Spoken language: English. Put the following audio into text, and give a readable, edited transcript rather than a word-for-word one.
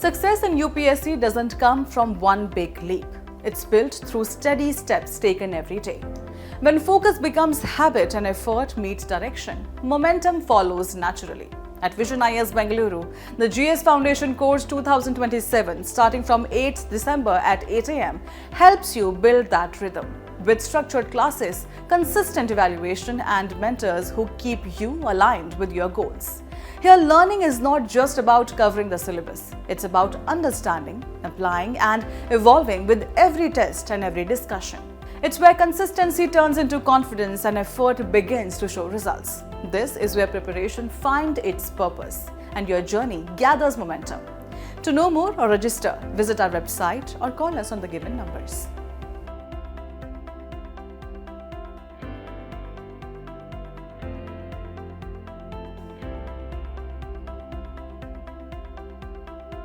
Success in UPSC doesn't come from one big leap. It's built through steady steps taken every day. When focus becomes habit and effort meets direction, momentum follows naturally. At VisionIAS Bengaluru, the GS Foundation Course 2027, starting from 8th December at 8 a.m., helps you build that rhythm. With structured classes, consistent evaluation, and mentors who keep you aligned with your goals. Here, learning is not just about covering the syllabus. It's about understanding, applying, and evolving with every test and every discussion. It's where consistency turns into confidence and effort begins to show results. This is where preparation finds its purpose and your journey gathers momentum. To know more or register, visit our website or call us on the given numbers.